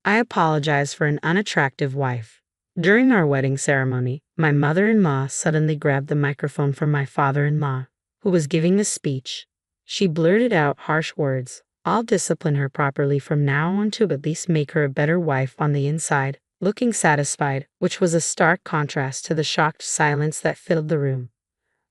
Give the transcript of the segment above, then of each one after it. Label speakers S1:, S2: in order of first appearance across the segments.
S1: I apologized for an unattractive wife. During our wedding ceremony, my mother-in-law suddenly grabbed the microphone from my father-in-law, who was giving a speech. She blurted out harsh words. I'll discipline her properly from now on to at least make her a better wife on the inside, looking satisfied, which was a stark contrast to the shocked silence that filled the room.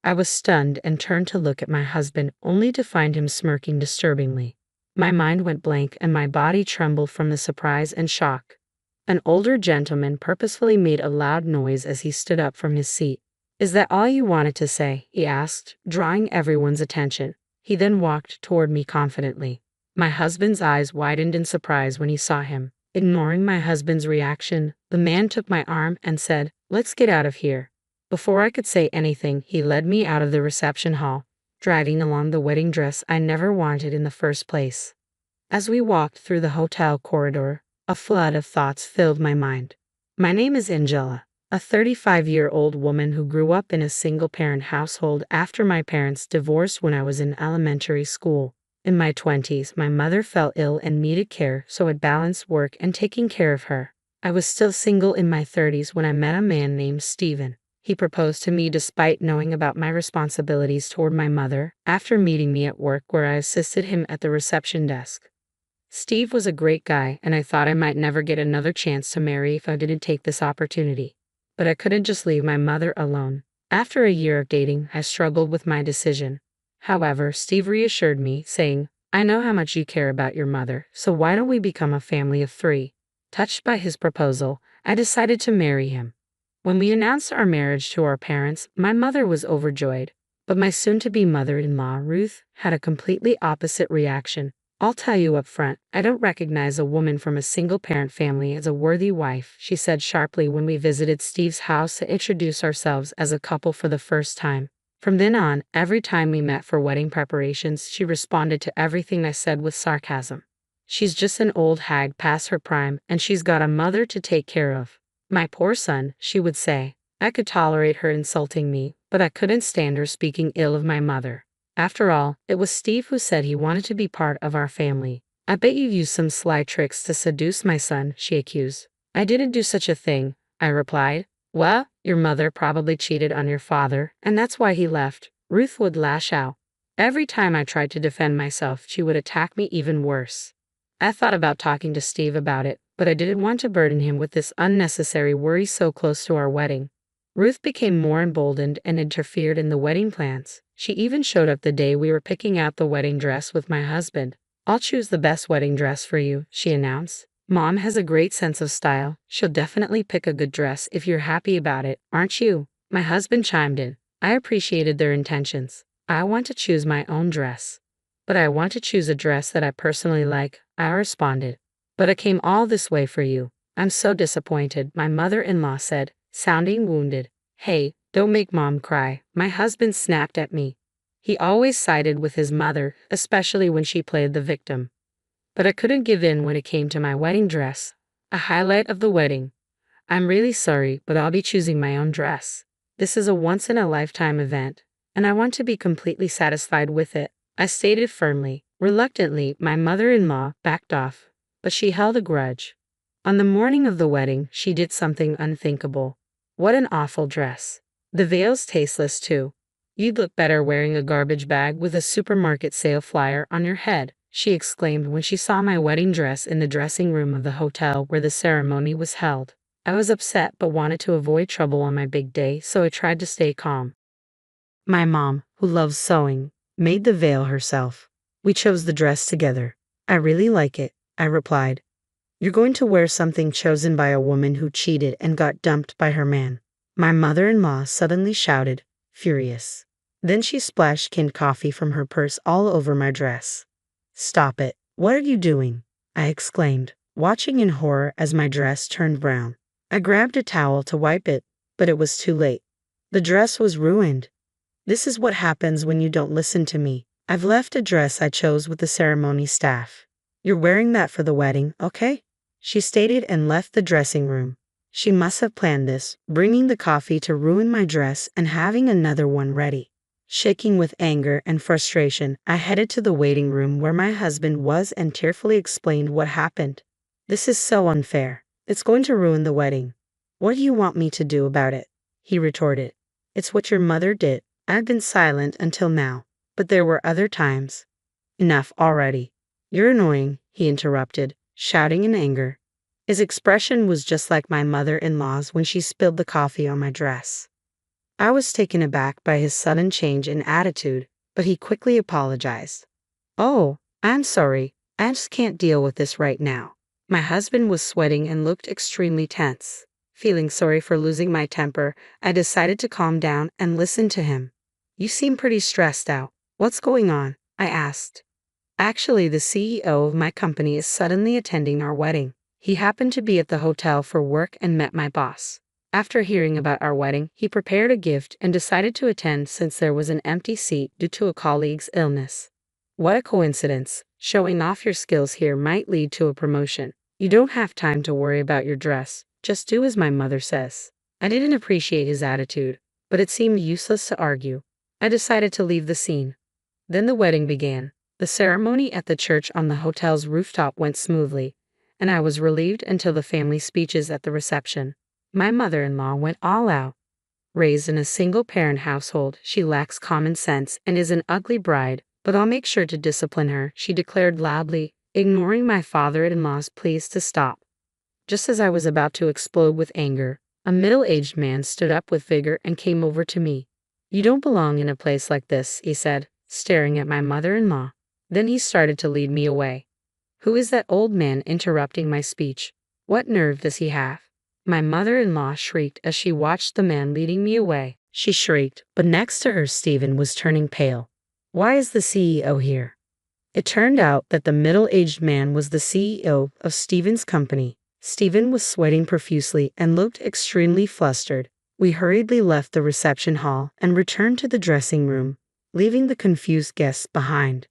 S1: I was stunned and turned to look at my husband, only to find him smirking disturbingly. My mind went blank and my body trembled from the surprise and shock. An older gentleman purposefully made a loud noise as he stood up from his seat. "Is that all you wanted to say?" he asked, drawing everyone's attention. He then walked toward me confidently. My husband's eyes widened in surprise when he saw him. Ignoring my husband's reaction, the man took my arm and said, "Let's get out of here." Before I could say anything, he led me out of the reception hall, dragging along the wedding dress I never wanted in the first place. As we walked through the hotel corridor, a flood of thoughts filled my mind. My name is Angela, a 35-year-old woman who grew up in a single-parent household after my parents divorced when I was in elementary school. In my 20s, my mother fell ill and needed care, so I balanced work and taking care of her. I was still single in my 30s when I met a man named Steven. He proposed to me despite knowing about my responsibilities toward my mother, after meeting me at work where I assisted him at the reception desk. Steve was a great guy, and I thought I might never get another chance to marry if I didn't take this opportunity. But I couldn't just leave my mother alone. After a year of dating, I struggled with my decision. However, Steve reassured me, saying, "I know how much you care about your mother, so why don't we become a family of 3? Touched by his proposal, I decided to marry him. When we announced our marriage to our parents, my mother was overjoyed, but my soon-to-be mother-in-law, Ruth, had a completely opposite reaction. "I'll tell you up front, I don't recognize a woman from a single-parent family as a worthy wife," she said sharply when we visited Steve's house to introduce ourselves as a couple for the first time. From then on, every time we met for wedding preparations, she responded to everything I said with sarcasm. "She's just an old hag past her prime, and she's got a mother to take care of." "My poor son," she would say. I could tolerate her insulting me, but I couldn't stand her speaking ill of my mother. After all, it was Steve who said he wanted to be part of our family. "I bet you used some sly tricks to seduce my son," she accused. "I didn't do such a thing," I replied. "Well, your mother probably cheated on your father, and that's why he left." Ruth would lash out. Every time I tried to defend myself, she would attack me even worse. I thought about talking to Steve about it, but I didn't want to burden him with this unnecessary worry so close to our wedding. Ruth became more emboldened and interfered in the wedding plans. She even showed up the day we were picking out the wedding dress with my husband. "I'll choose the best wedding dress for you," she announced. "Mom has a great sense of style. She'll definitely pick a good dress if you're happy about it, aren't you?" My husband chimed in. I appreciated their intentions. "I want to choose my own dress. But I want to choose a dress that I personally like," I responded. "But I came all this way for you. I'm so disappointed," my mother-in-law said, sounding wounded. "Hey, don't make Mom cry," my husband snapped at me. He always sided with his mother, especially when she played the victim. But I couldn't give in when it came to my wedding dress, a highlight of the wedding. "I'm really sorry, but I'll be choosing my own dress. This is a once-in-a-lifetime event, and I want to be completely satisfied with it," I stated firmly. Reluctantly, my mother-in-law backed off, but she held a grudge. On the morning of the wedding, she did something unthinkable. "What an awful dress. The veil's tasteless too. You'd look better wearing a garbage bag with a supermarket sale flyer on your head," she exclaimed when she saw my wedding dress in the dressing room of the hotel where the ceremony was held. I was upset but wanted to avoid trouble on my big day, so I tried to stay calm. My mom, who loves sewing, made the veil herself. We chose the dress together. "I really like it," I replied. "You're going to wear something chosen by a woman who cheated and got dumped by her man," my mother-in-law suddenly shouted, furious. Then she splashed canned coffee from her purse all over my dress. "Stop it. What are you doing?" I exclaimed, watching in horror as my dress turned brown. I grabbed a towel to wipe it, but it was too late. The dress was ruined. "This is what happens when you don't listen to me. I've left a dress I chose with the ceremony staff. You're wearing that for the wedding, okay?" she stated and left the dressing room. She must have planned this, bringing the coffee to ruin my dress and having another one ready. Shaking with anger and frustration, I headed to the waiting room where my husband was and tearfully explained what happened. This is so unfair. It's going to ruin the wedding. What do you want me to do about it? He retorted. It's what your mother did. I've been silent until now, but there were other times. Enough already. You're annoying, he interrupted, shouting in anger. His expression was just like my mother-in-law's when she spilled the coffee on my dress. I was taken aback by his sudden change in attitude, but he quickly apologized. Oh, I'm sorry. I just can't deal with this right now. My husband was sweating and looked extremely tense. Feeling sorry for losing my temper, I decided to calm down and listen to him. You seem pretty stressed out. What's going on? I asked. Actually, the CEO of my company is suddenly attending our wedding. He happened to be at the hotel for work and met my boss. After hearing about our wedding, he prepared a gift and decided to attend since there was an empty seat due to a colleague's illness. What a coincidence. Showing off your skills here might lead to a promotion. You don't have time to worry about your dress. Just do as my mother says. I didn't appreciate his attitude, but it seemed useless to argue. I decided to leave the scene. Then the wedding began. The ceremony at the church on the hotel's rooftop went smoothly, and I was relieved until the family speeches at the reception. My mother-in-law went all out. Raised in a single-parent household, she lacks common sense and is an ugly bride, but I'll make sure to discipline her, she declared loudly, ignoring my father-in-law's pleas to stop. Just as I was about to explode with anger, a middle-aged man stood up with vigor and came over to me. You don't belong in a place like this, he said, staring at my mother-in-law. Then he started to lead me away. Who is that old man interrupting my speech? What nerve does he have? My mother-in-law shrieked as she watched the man leading me away. She shrieked, but next to her Stephen was turning pale. Why is the CEO here? It turned out that the middle-aged man was the CEO of Stephen's company. Stephen was sweating profusely and looked extremely flustered. We hurriedly left the reception hall and returned to the dressing room, leaving the confused guests behind.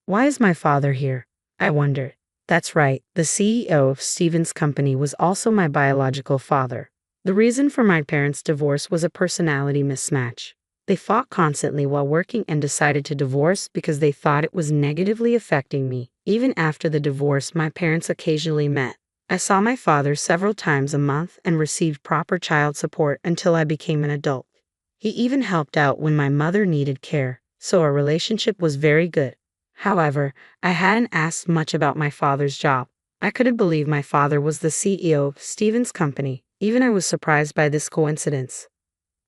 S1: Why is my father here? I wondered. That's right, the CEO of Stephen's company was also my biological father. The reason for my parents' divorce was a personality mismatch. They fought constantly while working and decided to divorce because they thought it was negatively affecting me. Even after the divorce, my parents occasionally met. I saw my father several times a month and received proper child support until I became an adult. He even helped out when my mother needed care, so our relationship was very good. However, I hadn't asked much about my father's job. I couldn't believe my father was the CEO of Stephen's company. Even I was surprised by this coincidence.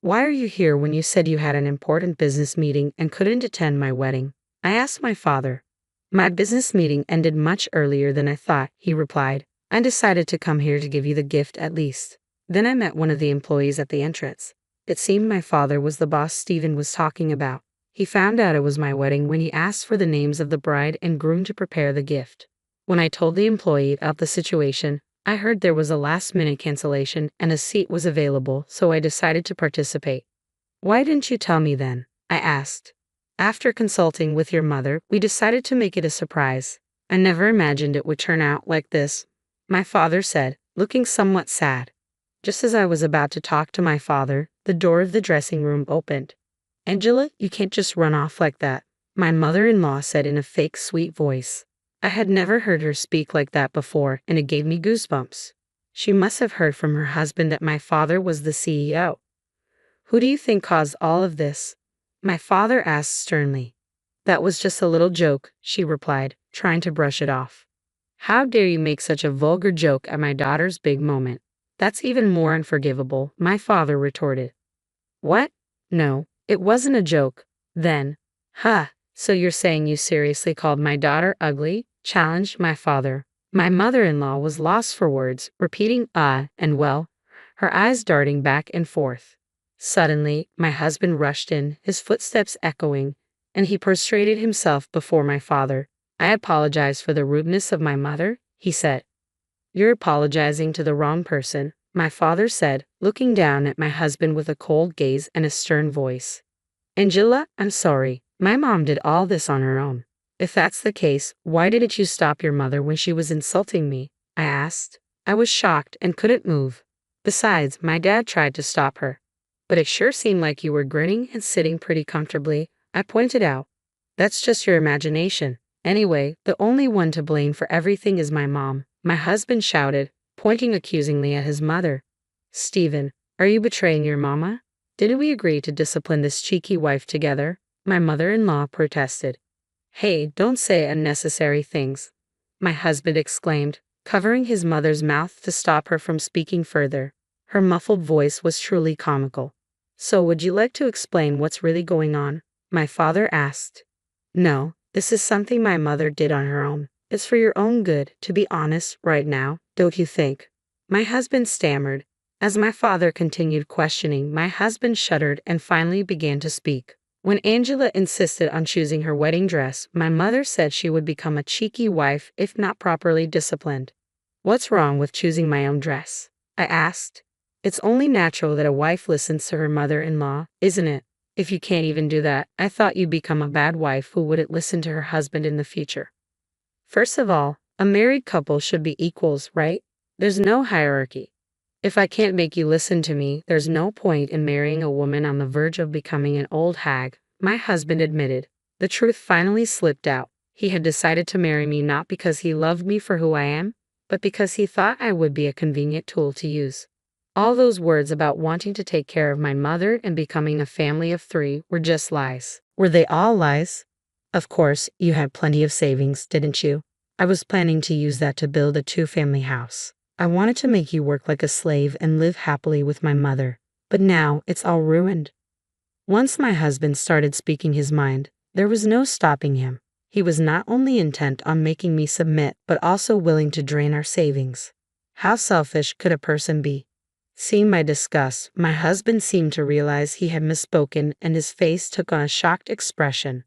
S1: Why are you here when you said you had an important business meeting and couldn't attend my wedding? I asked my father. My business meeting ended much earlier than I thought, he replied. I decided to come here to give you the gift at least. Then I met one of the employees at the entrance. It seemed my father was the boss Stephen was talking about. He found out it was my wedding when he asked for the names of the bride and groom to prepare the gift. When I told the employee about the situation, I heard there was a last-minute cancellation and a seat was available, so I decided to participate. Why didn't you tell me then? I asked. After consulting with your mother, we decided to make it a surprise. I never imagined it would turn out like this, my father said, looking somewhat sad. Just as I was about to talk to my father, the door of the dressing room opened. Angela, you can't just run off like that, my mother-in-law said in a fake sweet voice. I had never heard her speak like that before, and it gave me goosebumps. She must have heard from her husband that my father was the CEO. Who do you think caused all of this? My father asked sternly. That was just a little joke, she replied, trying to brush it off. How dare you make such a vulgar joke at my daughter's big moment? That's even more unforgivable, my father retorted. What? No, it wasn't a joke. Then, so you're saying you seriously called my daughter ugly? Challenged my father. My mother-in-law was lost for words, repeating and well, her eyes darting back and forth. Suddenly, my husband rushed in, his footsteps echoing, and he prostrated himself before my father. I apologize for the rudeness of my mother, he said. You're apologizing to the wrong person, my father said, looking down at my husband with a cold gaze and a stern voice. Angela, I'm sorry. My mom did all this on her own. If that's the case, why didn't you stop your mother when she was insulting me? I asked. I was shocked and couldn't move. Besides, my dad tried to stop her. But it sure seemed like you were grinning and sitting pretty comfortably, I pointed out. That's just your imagination. Anyway, the only one to blame for everything is my mom. my husband shouted, pointing accusingly at his mother. "Stephen, are you betraying your mama? Didn't we agree to discipline this cheeky wife together?" My mother-in-law protested. "Hey, don't say unnecessary things," my husband exclaimed, covering his mother's mouth to stop her from speaking further. Her muffled voice was truly comical. "So would you like to explain what's really going on?" my father asked. "No, this is something my mother did on her own. It's for your own good, to be honest, right now, don't you think?" my husband stammered. As my father continued questioning, my husband shuddered and finally began to speak. When Angela insisted on choosing her wedding dress, my mother said she would become a cheeky wife if not properly disciplined. "What's wrong with choosing my own dress?" I asked. "It's only natural that a wife listens to her mother-in-law, isn't it? If you can't even do that, I thought you'd become a bad wife who wouldn't listen to her husband in the future." First of all, a married couple should be equals, right? There's no hierarchy. If I can't make you listen to me, there's no point in marrying a woman on the verge of becoming an old hag, my husband admitted. The truth finally slipped out. He had decided to marry me not because he loved me for who I am, but because he thought I would be a convenient tool to use. All those words about wanting to take care of my mother and becoming a family of 3 were just lies. Were they all lies? Of course, you had plenty of savings, didn't you? I was planning to use that to build a 2-family house. I wanted to make you work like a slave and live happily with my mother, but now it's all ruined. Once my husband started speaking his mind, there was no stopping him. He was not only intent on making me submit, but also willing to drain our savings. How selfish could a person be? Seeing my disgust, my husband seemed to realize he had misspoken and his face took on a shocked expression.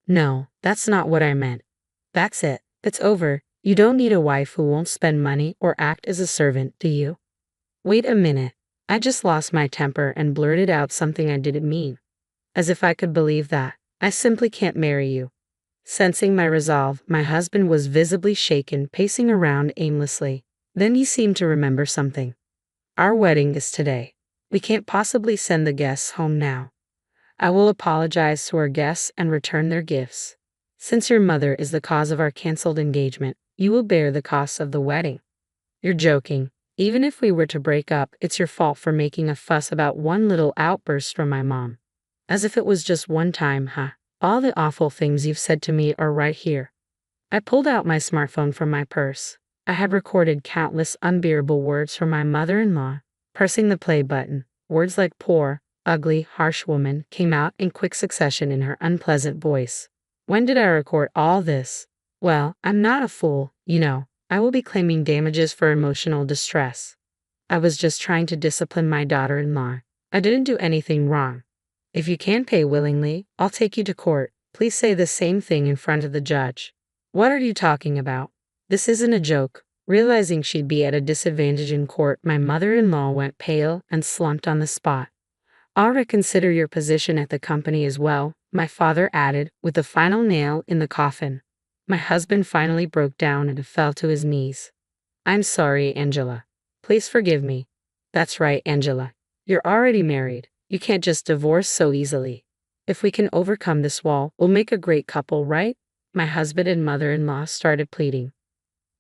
S1: No, that's not what I meant. That's it. It's over. You don't need a wife who won't spend money or act as a servant, do you?" Wait a minute. I just lost my temper and blurted out something I didn't mean. As if I could believe that. "I simply can't marry you." Sensing my resolve, my husband was visibly shaken, pacing around aimlessly. Then he seemed to remember something. "Our wedding is today. We can't possibly send the guests home now. I will apologize to our guests and return their gifts. Since your mother is the cause of our canceled engagement, you will bear the costs of the wedding." "You're joking. Even if we were to break up, it's your fault for making a fuss about one little outburst from my mom. As if it was just one time, huh? All the awful things you've said to me are right here." I pulled out my smartphone from my purse. I had recorded countless unbearable words from my mother-in-law. Pressing the play button, words like poor, ugly, harsh woman came out in quick succession in her unpleasant voice. When did I record all this? Well, I'm not a fool, you know. I will be claiming damages for emotional distress. I was just trying to discipline my daughter-in-law. I didn't do anything wrong. If you can't pay willingly, I'll take you to court. Please say the same thing in front of the judge. What are you talking about? This isn't a joke. Realizing she'd be at a disadvantage in court, my mother-in-law went pale and slumped on the spot. "I'll reconsider your position at the company as well," my father added, with the final nail in the coffin. My husband finally broke down and fell to his knees. "I'm sorry, Angela. Please forgive me." "That's right, Angela. You're already married. You can't just divorce so easily. If we can overcome this wall, we'll make a great couple, right?" My husband and mother-in-law started pleading.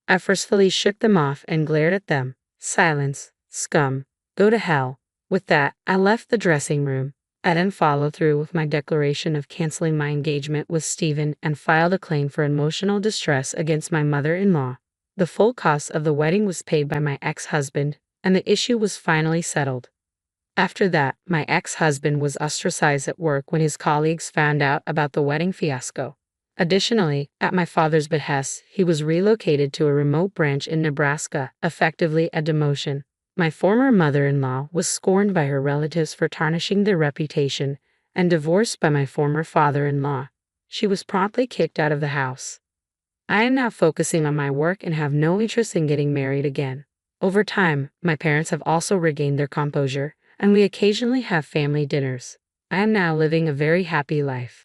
S1: I forcefully shook them off and glared at them. "Silence, scum. Go to hell." With that, I left the dressing room. I then followed through with my declaration of canceling my engagement with Stephen and filed a claim for emotional distress against my mother-in-law. The full cost of the wedding was paid by my ex-husband, and the issue was finally settled. After that, my ex-husband was ostracized at work when his colleagues found out about the wedding fiasco. Additionally, at my father's behest, he was relocated to a remote branch in Nebraska, effectively a demotion. My former mother-in-law was scorned by her relatives for tarnishing their reputation and divorced by my former father-in-law. She was promptly kicked out of the house. I am now focusing on my work and have no interest in getting married again. Over time, my parents have also regained their composure, and we occasionally have family dinners. I am now living a very happy life.